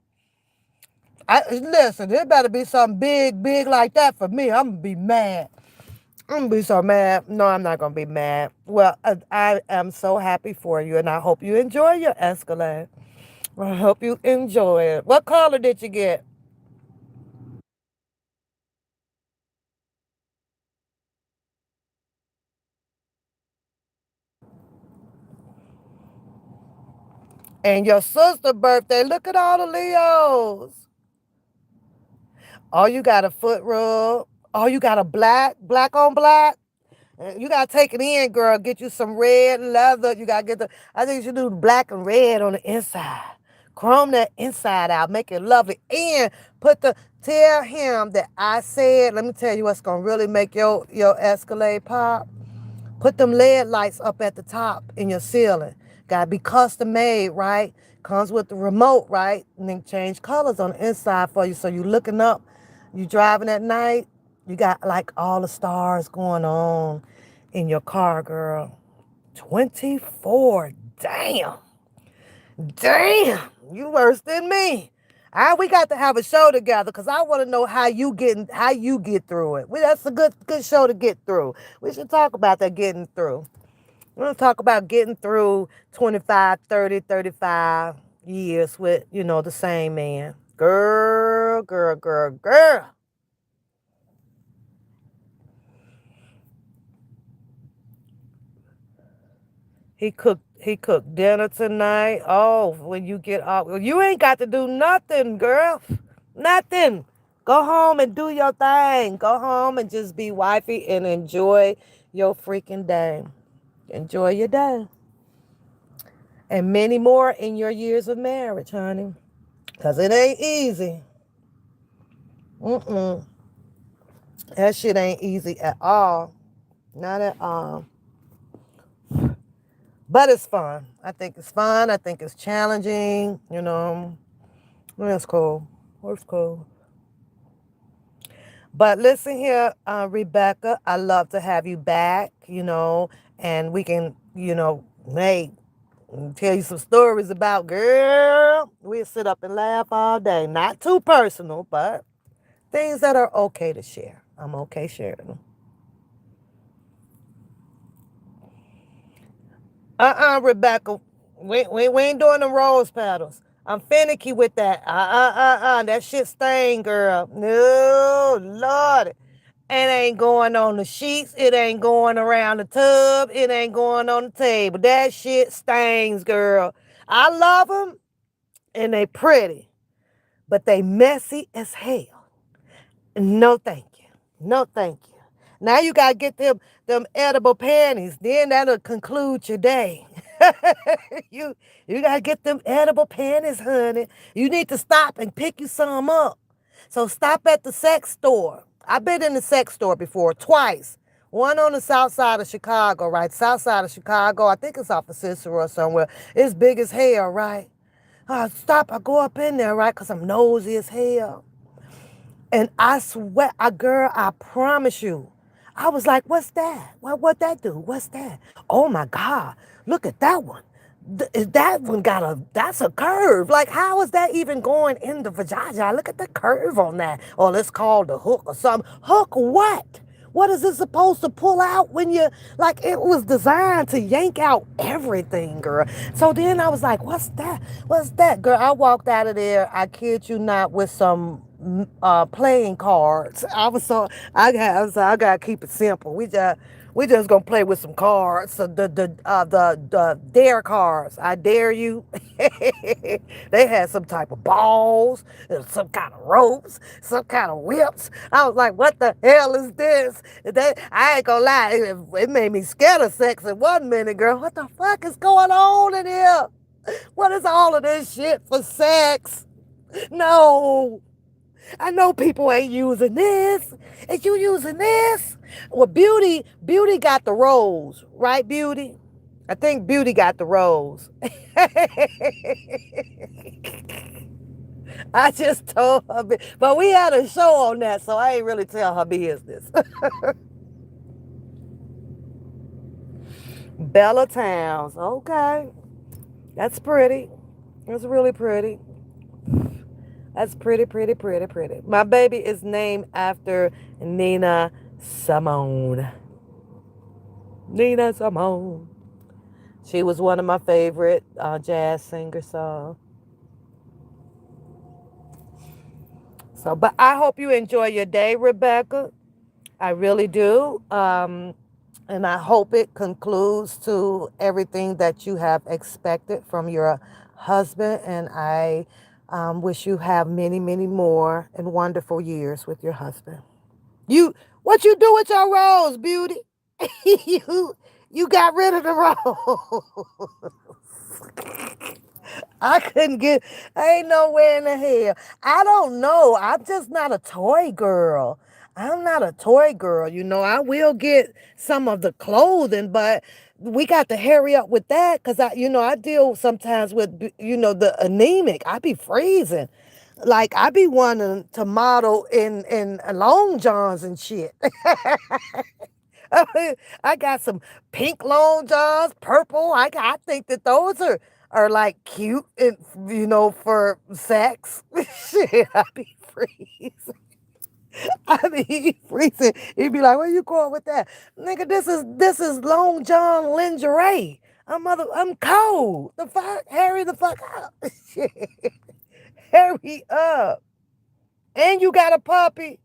listen, it better be something big, big like that for me. I'm going to be mad. I'm going to be so mad. No, I'm not going to be mad. Well, I am so happy for you, and I hope you enjoy your Escalade. I hope you enjoy it. What color did you get? And your sister's birthday. Look at all the Leos. Oh, you got a foot rub. Oh, you got a black on black. You gotta take it in, girl. Get you some red leather. You gotta get the. I think you should do black and red on the inside. Chrome that inside out. Make it lovely. And put the. Tell him that I said. Let me tell you what's gonna really make your Escalade pop. Put them LED lights up at the top in your ceiling. Gotta be custom made, right? Comes with the remote, right? And then change colors on the inside for you. So you looking up, you driving at night, you got like all the stars going on in your car, girl. 24. Damn. Damn. You worse than me. We got to have a show together because I want to know how you get through it. That's a good show to get through. We should talk about that getting through. We're going to talk about getting through 25, 30, 35 years with, the same man. Girl, girl, girl, girl. He cooked dinner tonight. Oh, when you get off, well, you ain't got to do nothing, girl. Nothing. Go home and do your thing. Go home and just be wifey and enjoy your freaking day. Enjoy your day. And many more in your years of marriage, honey. Because it ain't easy. Mm-mm. That shit ain't easy at all. Not at all. But it's fun. I think it's fun. I think it's challenging. It's cool. It's cool. But listen here, Rebecca, I love to have you back, and we can, hey, tell you some stories about, girl. We'll sit up and laugh all day. Not too personal, but things that are okay to share. I'm okay sharing them. Rebecca. We ain't doing the rose petals. I'm finicky with that. That shit stain, girl. No, Lord. It ain't going on the sheets. It ain't going around the tub. It ain't going on the table. That shit stains, girl. I love them and they pretty, but they messy as hell. No, thank you. No, thank you. Now you gotta get them edible panties. Then that'll conclude your day. you you gotta get them edible panties, honey. You need to stop and pick you some up. So stop at the sex store. I've been in the sex store before, twice. One on the south side of Chicago, right? South side of Chicago. I think it's off of Cicero or somewhere. It's big as hell, right? Stop. I go up in there, right? Because I'm nosy as hell. And I swear, girl, I promise you. I was like, what's that? What that do? What's that? Oh my God. Look at that one. that one that's a curve. Like, how is that even going in the vagina? Look at the curve on that. Oh, it's called the hook or something. Hook what? What is it supposed to pull out when you, like, it was designed to yank out everything, girl. So then I was like, what's that? What's that, girl? I walked out of there, I kid you not, with some playing cards. I gotta keep it simple. We just gonna play with some cards. So the dare cards. I dare you. They had some type of balls, and some kind of ropes, some kind of whips. I was like, what the hell is this? I ain't gonna lie, it made me scared of sex in 1 minute, girl. What the fuck is going on in here? What is all of this shit for sex? No. I know people ain't using this. Is you using this? Well, Beauty got the rose, right, Beauty? I think Beauty got the rose. I just told her, but we had a show on that, so I ain't really tell her business. Bella Towns, okay, that's pretty. That's really pretty. That's pretty, pretty, pretty, pretty. My baby is named after Nina Simone. Nina Simone. She was one of my favorite jazz singers. But I hope you enjoy your day, Rebecca. I really do. And I hope it concludes to everything that you have expected from your husband. And I wish you have many, many more and wonderful years with your husband. What you do with your rose, Beauty? you, you got rid of the rose. I couldn't get, I ain't nowhere in the hell. I don't know. I'm just not a toy girl. I'm not a toy girl. I will get some of the clothing, but we got to hurry up with that because I deal sometimes with, the anemic. I be freezing. Like, I be wanting to model in long johns and shit. I got some pink long johns, purple. I think that those are like cute and for sex. Shit, I be freezing. I be freezing. You'd be like, where you going with that? Nigga, this is long john lingerie. I'm cold. The fuck? Hurry the fuck up. Shit. Hurry up. And you got a puppy.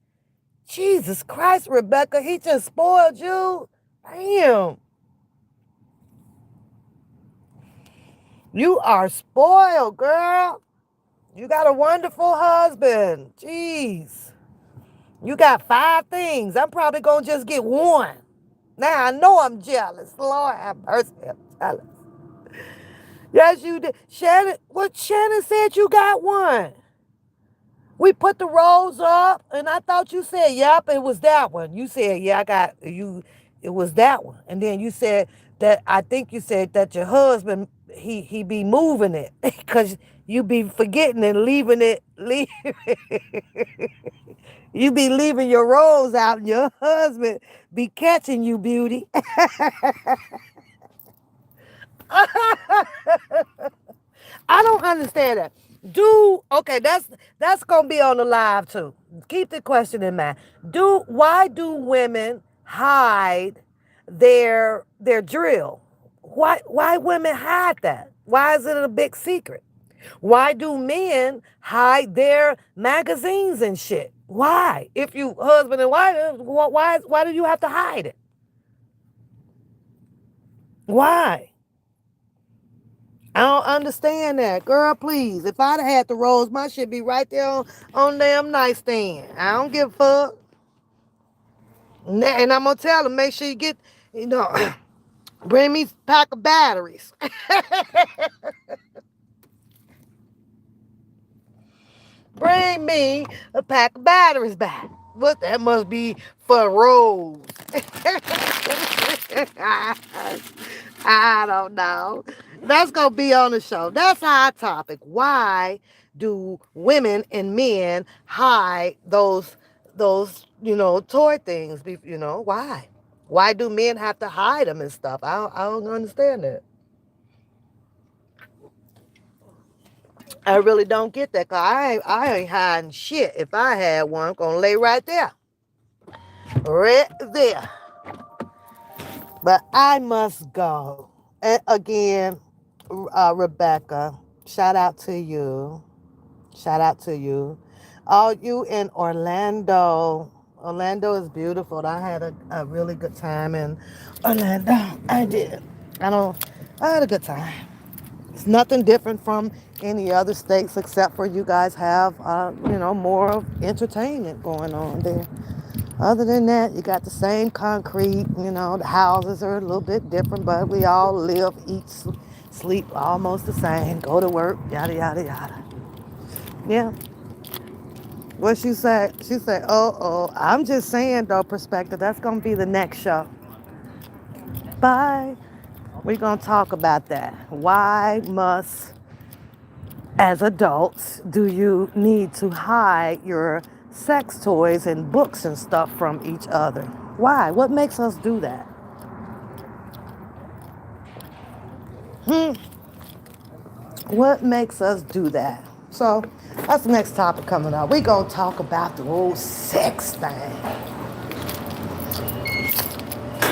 Jesus Christ, Rebecca, he just spoiled you. Damn. You are spoiled, girl. You got a wonderful husband. Jeez. You got 5 things. I'm probably going to just get one. Now I know I'm jealous. Lord have mercy. I'm jealous. Yes, you did. Shannon said you got one. We put the rolls up, and I thought you said, yep, it was that one. You said, yeah, I got you. It was that one. And then you said that, I think you said that your husband, he be moving it because you be forgetting and leaving it. You be leaving your rolls out, and your husband be catching you, Beauty. I don't understand that. Okay, that's gonna be on the live too. Keep the question in mind. Why do women hide their drill? Why women hide that? Why is it a big secret? Why do men hide their magazines and shit? Why? If you husband and wife, why do you have to hide it? Why? I don't understand that. Girl, please. If I'd have had the rose, my shit be right there on damn nightstand. I don't give a fuck. And I'm going to tell them, make sure you get, you know, bring me a pack of batteries. Bring me a pack of batteries back. What? That must be for Rose. I don't know. That's going to be on the show. That's our topic. Why do women and men hide those toy things? Why? Why do men have to hide them and stuff? I don't understand that. I really don't get that, 'cause I ain't hiding shit. If I had one, I'm gonna lay right there. Right there. But I must go. And again, Rebecca, shout out to you. Shout out to you. All you in Orlando. Orlando is beautiful. I had a really good time in Orlando. I did. I don't I had a good time. It's nothing different from any other states except for you guys have more of entertainment going on there. Other than that, you got the same concrete, the houses are a little bit different, but we all live, eat, sleep almost the same, go to work, yada, yada, yada. Yeah. What she said? She said, oh, I'm just saying, though, perspective, that's going to be the next show. Bye. We're going to talk about that. Why must, as adults, do you need to hide your sex toys and books and stuff from each other? Why? What makes us do that? Hmm. What makes us do that? So that's the next topic coming up. We're going to talk about the whole sex thing.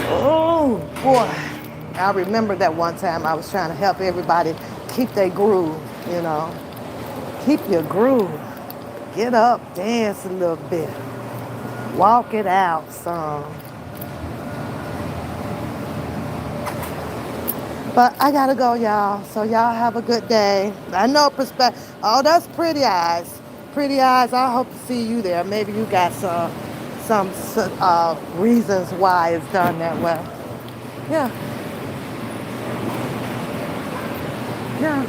Oh, boy. I remember that one time I was trying to help everybody keep their groove, you know. Keep your groove. Get up, dance a little bit. Walk it out some. But I gotta go, y'all. So y'all have a good day. I know perspective. Oh, that's pretty eyes. Pretty eyes. I hope to see you there. Maybe you got some reasons why it's done that way. Yeah, yeah.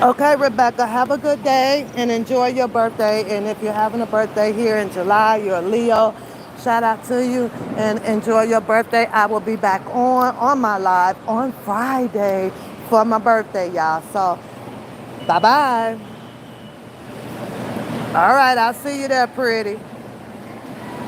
Okay, Rebecca. Have a good day and enjoy your birthday. And if you're having a birthday here in July, you're a Leo. Shout out to you and enjoy your birthday. I will be back on my live on Friday for my birthday, y'all. So bye bye. All right, I'll see you there, pretty.